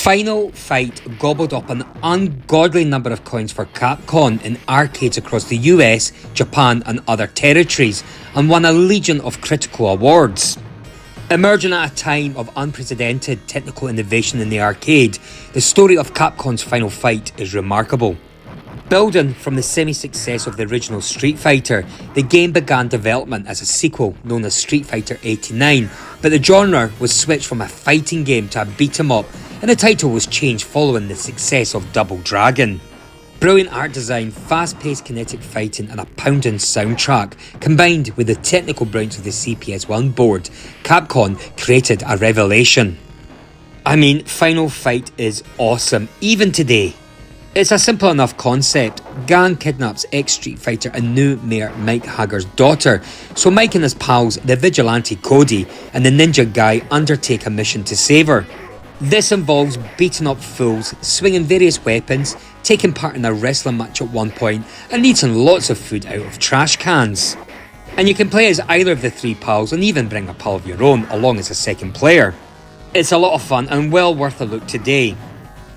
Final Fight gobbled up an ungodly number of coins for Capcom in arcades across the US, Japan and other territories, and won a legion of critical awards. Emerging at a time of unprecedented technical innovation in the arcade, the story of Capcom's Final Fight is remarkable. Building from the semi-success of the original Street Fighter, the game began development as a sequel known as Street Fighter 89, but the genre was switched from a fighting game to a beat-em-up, and the title was changed following the success of Double Dragon. Brilliant art design, fast-paced kinetic fighting and a pounding soundtrack, combined with the technical brilliance of the CPS-1 board, Capcom created a revelation. I mean, Final Fight is awesome, even today. It's a simple enough concept. Gang kidnaps ex-Street Fighter and new Mayor Mike Hager's daughter, so Mike and his pals, the vigilante Cody and the ninja guy, undertake a mission to save her. This involves beating up fools, swinging various weapons, taking part in a wrestling match at one point, and eating lots of food out of trash cans. And you can play as either of the three pals and even bring a pal of your own along as a second player. It's a lot of fun and well worth a look today.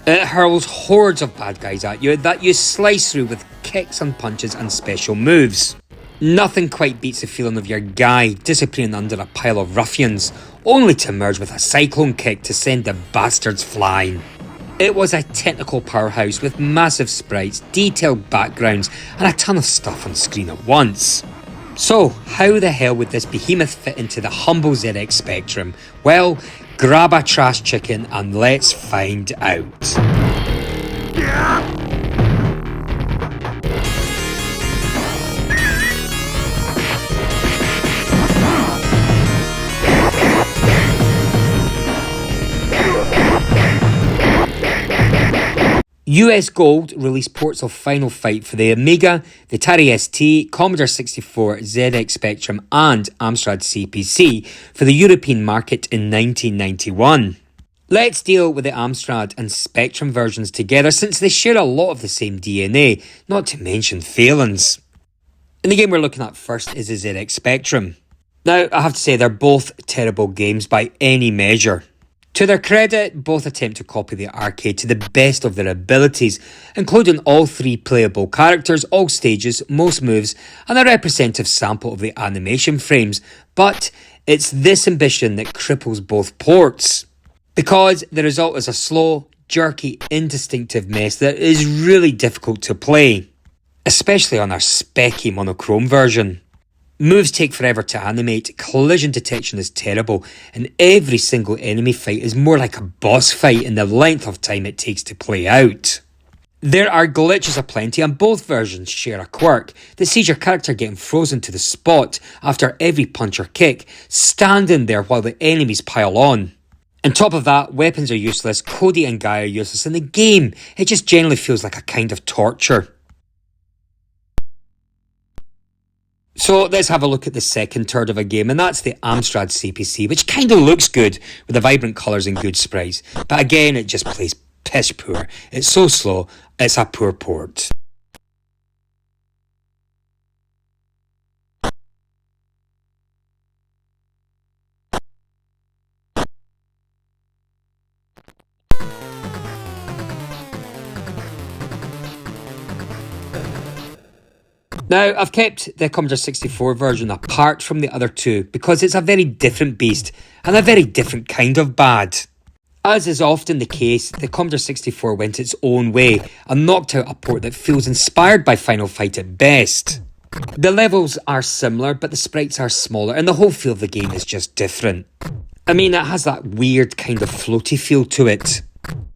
It hurls hordes of bad guys at you that you slice through with kicks and punches and special moves. Nothing quite beats the feeling of your guy disappearing under a pile of ruffians, only to emerge with a cyclone kick to send the bastards flying. It was a technical powerhouse with massive sprites, detailed backgrounds and a ton of stuff on screen at once. So, how the hell would this behemoth fit into the humble ZX Spectrum? Well, grab a trash chicken and let's find out. US Gold released ports of Final Fight for the Amiga, the Atari ST, Commodore 64, ZX Spectrum and Amstrad CPC for the European market in 1991. Let's deal with the Amstrad and Spectrum versions together since they share a lot of the same DNA, not to mention failings. And the game we're looking at first is the ZX Spectrum. Now, I have to say they're both terrible games by any measure. To their credit, both attempt to copy the arcade to the best of their abilities, including all three playable characters, all stages, most moves, and a representative sample of the animation frames, but it's this ambition that cripples both ports. Because the result is a slow, jerky, indistinctive mess that is really difficult to play, especially on our specky monochrome version. Moves take forever to animate, collision detection is terrible, and every single enemy fight is more like a boss fight in the length of time it takes to play out. There are glitches aplenty and both versions share a quirk that sees your character getting frozen to the spot after every punch or kick, standing there while the enemies pile on. On top of that, weapons are useless, Cody and Guy are useless in the game, it just generally feels like a kind of torture. So let's have a look at the second third of a game, and that's the Amstrad CPC, which kind of looks good with the vibrant colours and good sprites. But again, it just plays piss poor. It's so slow, it's a poor port. Now, I've kept the Commodore 64 version apart from the other two because it's a very different beast and a very different kind of bad. As is often the case, the Commodore 64 went its own way and knocked out a port that feels inspired by Final Fight at best. The levels are similar, but the sprites are smaller and the whole feel of the game is just different. I mean, it has that weird kind of floaty feel to it.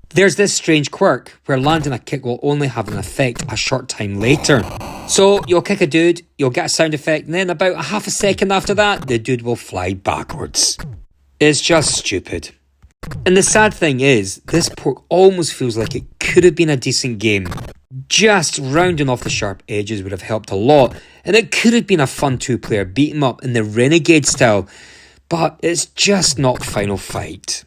There's this strange quirk where landing a kick will only have an effect a short time later. So you'll kick a dude, you'll get a sound effect, and then about a half a second after that, the dude will fly backwards. It's just stupid. And the sad thing is, this port almost feels like it could have been a decent game. Just rounding off the sharp edges would have helped a lot, and it could have been a fun two-player beat-em-up in the Renegade style, but it's just not Final Fight.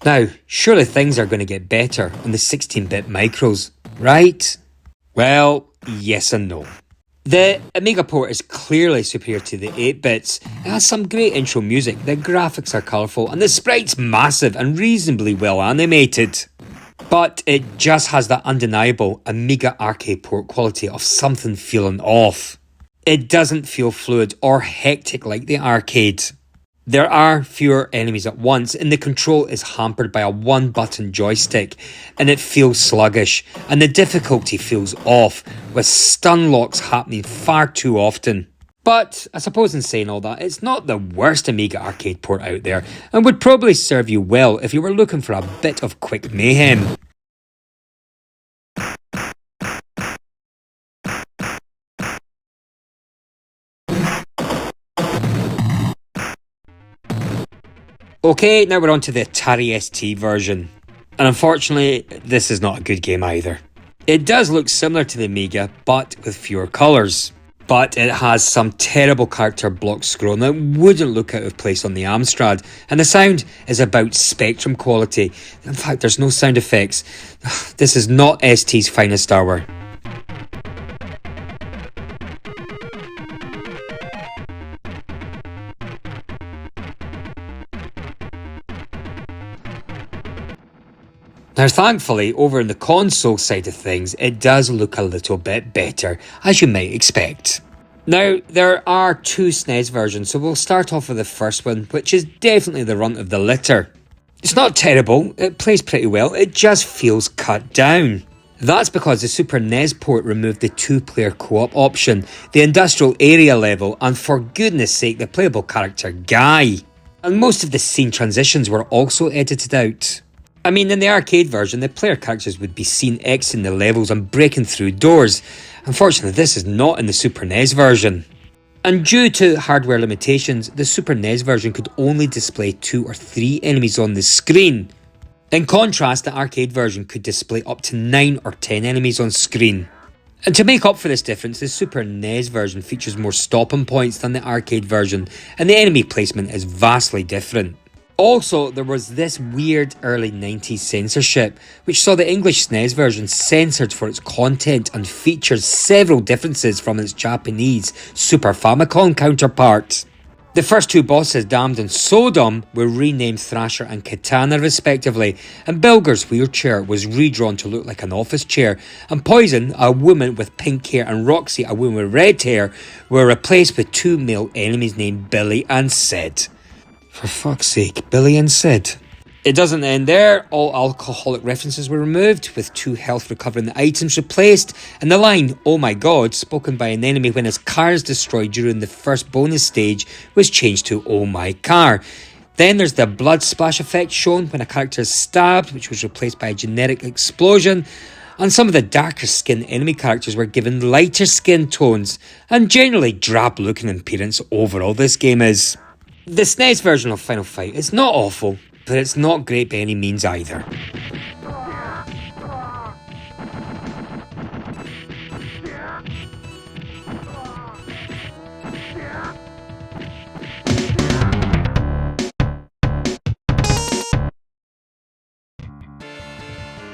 Now, surely things are going to get better on the 16-bit micros, right? Well, yes and no. The Amiga port is clearly superior to the 8-bits. It has some great intro music, the graphics are colourful, and the sprites massive and reasonably well animated. But it just has that undeniable Amiga arcade port quality of something feeling off. It doesn't feel fluid or hectic like the arcade. There are fewer enemies at once, and the control is hampered by a one-button joystick, and it feels sluggish, and the difficulty feels off, with stun locks happening far too often. But I suppose in saying all that, it's not the worst Amiga arcade port out there, and would probably serve you well if you were looking for a bit of quick mayhem. Okay, now we're on to the Atari ST version. And unfortunately, this is not a good game either. It does look similar to the Amiga, but with fewer colours. But it has some terrible character block scrolling that wouldn't look out of place on the Amstrad, and the sound is about Spectrum quality. In fact, there's no sound effects. This is not ST's finest hour. Now thankfully, over in the console side of things, it does look a little bit better, as you might expect. Now, there are two SNES versions, so we'll start off with the first one, which is definitely the runt of the litter. It's not terrible, it plays pretty well, it just feels cut down. That's because the Super NES port removed the two-player co-op option, the industrial area level, and for goodness sake, the playable character Guy. And most of the scene transitions were also edited out. I mean, in the arcade version, the player characters would be seen exiting the levels and breaking through doors. Unfortunately, this is not in the Super NES version. And due to hardware limitations, the Super NES version could only display 2 or 3 enemies on the screen. In contrast, the arcade version could display up to 9 or 10 enemies on screen. And to make up for this difference, the Super NES version features more stopping points than the arcade version, and the enemy placement is vastly different. Also, there was this weird early 90s censorship, which saw the English SNES version censored for its content and features several differences from its Japanese Super Famicom counterpart. The first 2 bosses, Damned and Sodom, were renamed Thrasher and Katana respectively, and Bilger's wheelchair was redrawn to look like an office chair, and Poison, a woman with pink hair, and Roxy, a woman with red hair, were replaced with 2 male enemies named Billy and Sid. For fuck's sake, Billy and Sid. It doesn't end there. All alcoholic references were removed, with 2 health recovering items replaced, and the line, "Oh my god," spoken by an enemy when his car is destroyed during the first bonus stage, was changed to "Oh my car." Then there's the blood splash effect shown when a character is stabbed, which was replaced by a generic explosion, and some of the darker skinned enemy characters were given lighter skin tones, and generally drab looking in appearance overall this game is. The SNES version of Final Fight is not awful, but it's not great by any means either.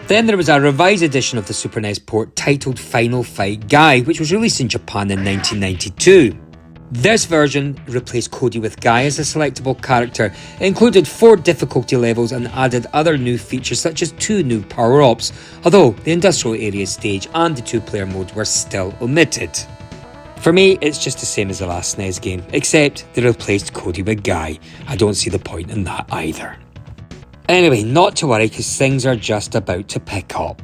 Then there was a revised edition of the Super NES port titled Final Fight Guy, which was released in Japan in 1992. This version replaced Cody with Guy as a selectable character. It included 4 difficulty levels and added other new features such as 2 new power-ups, although the industrial area stage and the 2-player mode were still omitted. For me, it's just the same as the last SNES game, except they replaced Cody with Guy. I don't see the point in that either. Anyway, not to worry because things are just about to pick up.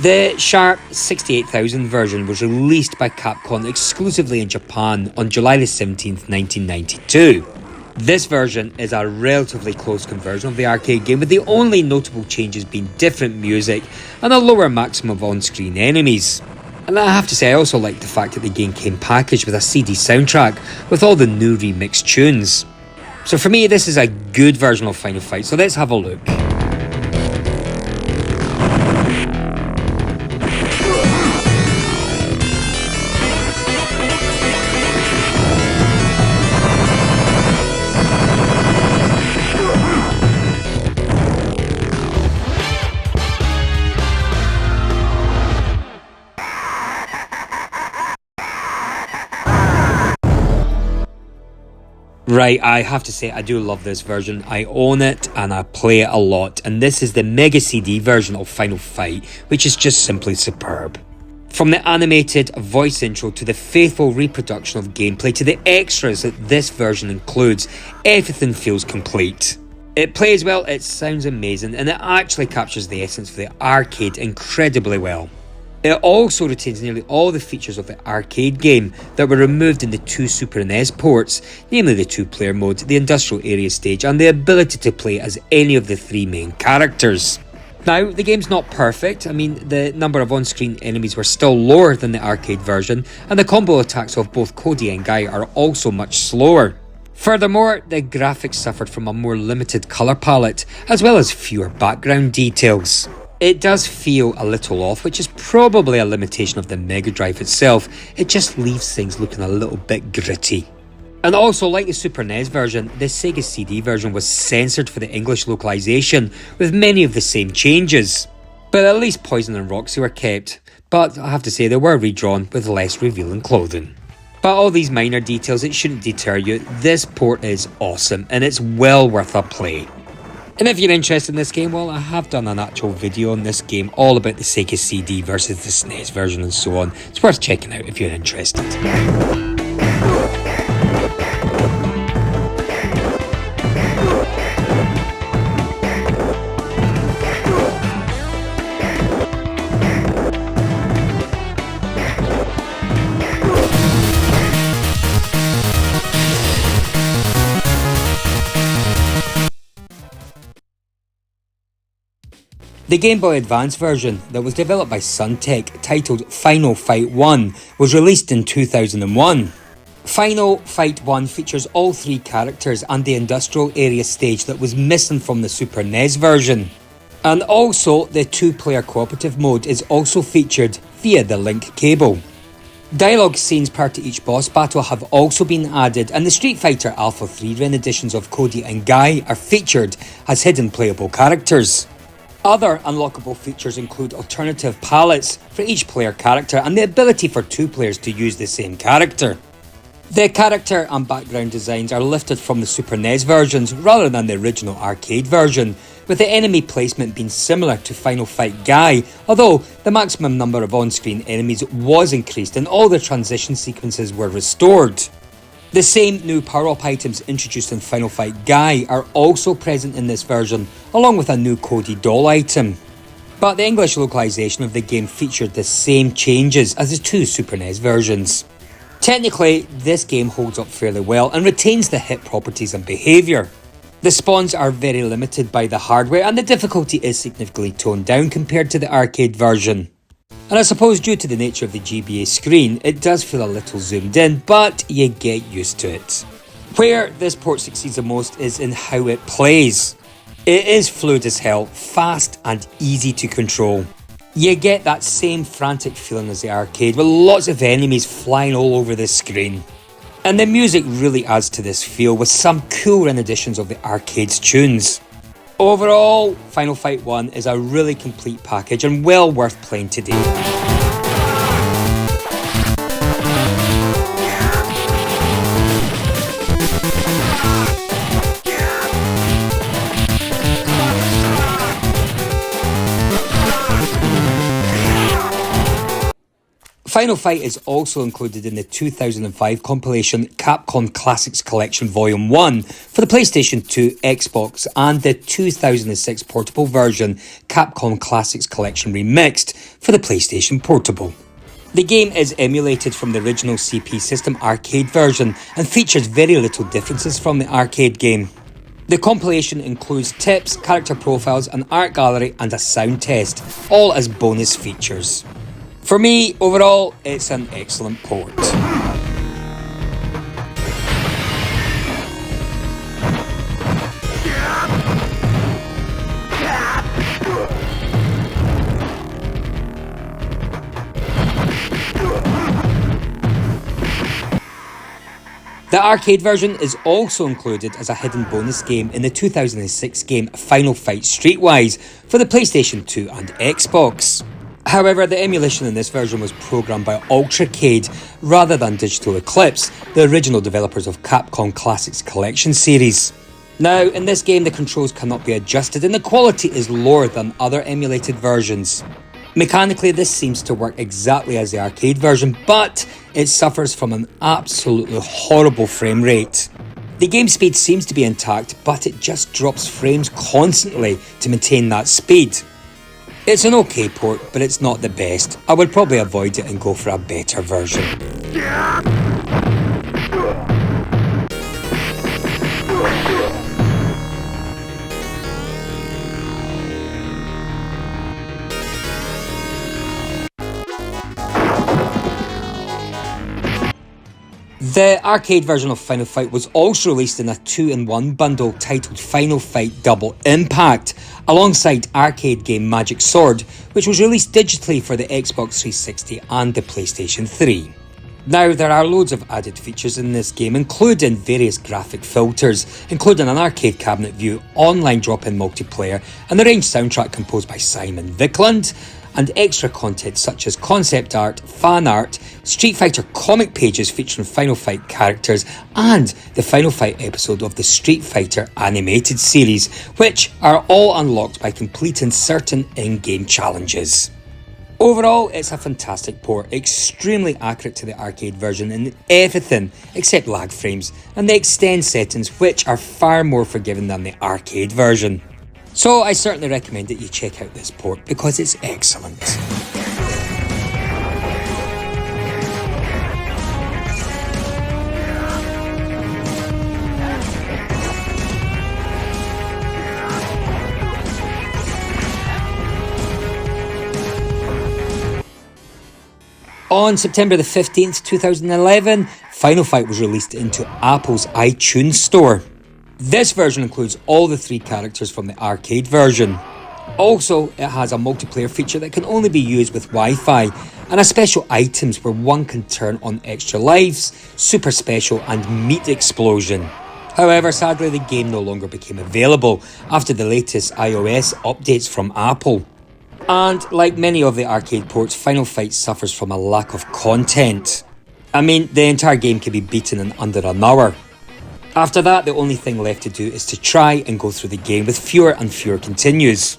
The Sharp X68000 version was released by Capcom exclusively in Japan on July the 17th, 1992. This version is a relatively close conversion of the arcade game, with the only notable changes being different music and a lower maximum of on-screen enemies. And I have to say, I also like the fact that the game came packaged with a CD soundtrack with all the new remixed tunes. So for me, this is a good version of Final Fight, so let's have a look. Right, I have to say I do love this version. I own it and I play it a lot, and this is the Mega CD version of Final Fight, which is just simply superb. From the animated voice intro to the faithful reproduction of gameplay to the extras that this version includes, everything feels complete. It plays well, it sounds amazing, and it actually captures the essence of the arcade incredibly well. It also retains nearly all the features of the arcade game that were removed in the two Super NES ports, namely the two-player mode, the industrial area stage, and the ability to play as any of the three main characters. Now, the game's not perfect. I mean, the number of on-screen enemies were still lower than the arcade version, and the combo attacks of both Cody and Guy are also much slower. Furthermore, the graphics suffered from a more limited colour palette, as well as fewer background details. It does feel a little off, which is probably a limitation of the Mega Drive itself. It just leaves things looking a little bit gritty. And also, like the Super NES version, the Sega CD version was censored for the English localization, with many of the same changes. But at least Poison and Roxy were kept, but I have to say they were redrawn with less revealing clothing. But all these minor details, it shouldn't deter you. This port is awesome, and it's well worth a play. And if you're interested in this game, well, I have done an actual video on this game, all about the Sega CD versus the SNES version and so on. It's worth checking out if you're interested. The Game Boy Advance version that was developed by Suntech, titled Final Fight 1, was released in 2001. Final Fight 1 features all three characters and the industrial area stage that was missing from the Super NES version. And also, the two-player cooperative mode is also featured via the link cable. Dialogue scenes prior to each boss battle have also been added, and the Street Fighter Alpha 3 renditions of Cody and Guy are featured as hidden playable characters. Other unlockable features include alternative palettes for each player character and the ability for two players to use the same character. The character and background designs are lifted from the Super NES versions rather than the original arcade version, with the enemy placement being similar to Final Fight Guy, although the maximum number of on-screen enemies was increased and all the transition sequences were restored. The same new power-up items introduced in Final Fight Guy are also present in this version, along with a new Cody doll item. But the English localization of the game featured the same changes as the two Super NES versions. Technically, this game holds up fairly well and retains the hit properties and behaviour. The spawns are very limited by the hardware and the difficulty is significantly toned down compared to the arcade version. And I suppose due to the nature of the GBA screen, it does feel a little zoomed in, but you get used to it. Where this port succeeds the most is in how it plays. It is fluid as hell, fast and easy to control. You get that same frantic feeling as the arcade, with lots of enemies flying all over the screen. And the music really adds to this feel, with some cool renditions of the arcade's tunes. Overall, Final Fight 1 is a really complete package and well worth playing today. Final Fight is also included in the 2005 compilation Capcom Classics Collection Volume 1 for the PlayStation 2, Xbox, and the 2006 portable version Capcom Classics Collection Remixed for the PlayStation Portable. The game is emulated from the original CP System arcade version and features very little differences from the arcade game. The compilation includes tips, character profiles, an art gallery and a sound test, all as bonus features. For me, overall, it's an excellent port. The arcade version is also included as a hidden bonus game in the 2006 game Final Fight Streetwise for the PlayStation 2 and Xbox. However, the emulation in this version was programmed by apprecaied rather than Digital Eclipse, the original developers of Capcom Classics Collection series. Now, in this game the controls cannot be adjusted and the quality is lower than other emulated versions. Mechanically, this seems to work exactly as the arcade version, but it suffers from an absolutely horrible frame rate. The game speed seems to be intact, but it just drops frames constantly to maintain that speed. It's an okay port, but it's not the best. I would probably avoid it and go for a better version. The arcade version of Final Fight was also released in a 2-in-1 bundle titled Final Fight Double Impact, alongside arcade game Magic Sword, which was released digitally for the Xbox 360 and the PlayStation 3. Now, there are loads of added features in this game, including various graphic filters, including an arcade cabinet view, online drop-in multiplayer, an arranged soundtrack composed by Simon Vickland, and extra content such as concept art, fan art, Street Fighter comic pages featuring Final Fight characters, and the Final Fight episode of the Street Fighter animated series, which are all unlocked by completing certain in-game challenges. Overall, it's a fantastic port, extremely accurate to the arcade version in everything except lag frames, and the extend settings, which are far more forgiving than the arcade version. So I certainly recommend that you check out this port because it's excellent. On September the 15th, 2011, Final Fight was released into Apple's iTunes Store. This version includes all the 3 characters from the arcade version. Also, it has a multiplayer feature that can only be used with Wi-Fi, and a special items where one can turn on extra lives, super special and meat explosion. However, sadly the game no longer became available after the latest iOS updates from Apple. And like many of the arcade ports, Final Fight suffers from a lack of content. I mean, the entire game can be beaten in under an hour. After that, the only thing left to do is to try and go through the game with fewer and fewer continues.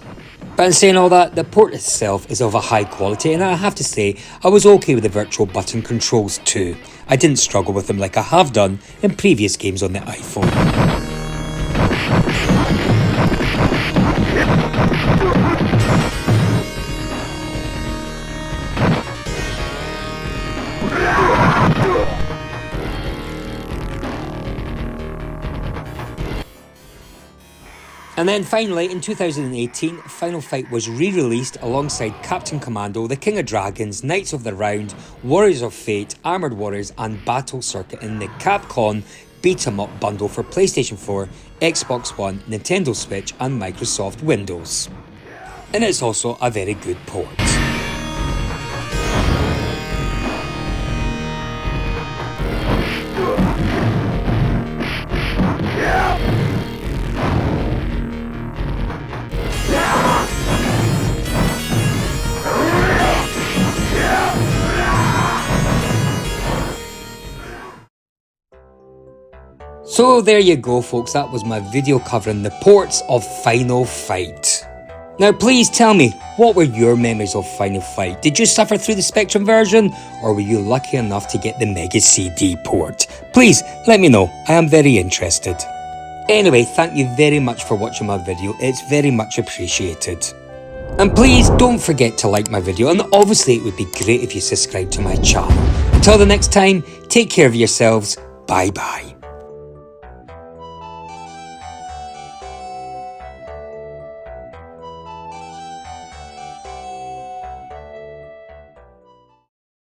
But in saying all that, the port itself is of a high quality, and I have to say, I was okay with the virtual button controls too. I didn't struggle with them like I have done in previous games on the iPhone. And then finally, in 2018, Final Fight was re-released alongside Captain Commando, The King of Dragons, Knights of the Round, Warriors of Fate, Armoured Warriors and Battle Circuit in the Capcom Beat 'em Up bundle for PlayStation 4, Xbox One, Nintendo Switch and Microsoft Windows. And it's also a very good port. So there you go folks, that was my video covering the ports of Final Fight. Now please tell me, what were your memories of Final Fight? Did you suffer through the Spectrum version, or were you lucky enough to get the Mega CD port? Please let me know, I am very interested. Anyway, thank you very much for watching my video, it's very much appreciated. And please don't forget to like my video, and obviously it would be great if you subscribe to my channel. Until the next time, take care of yourselves, bye bye.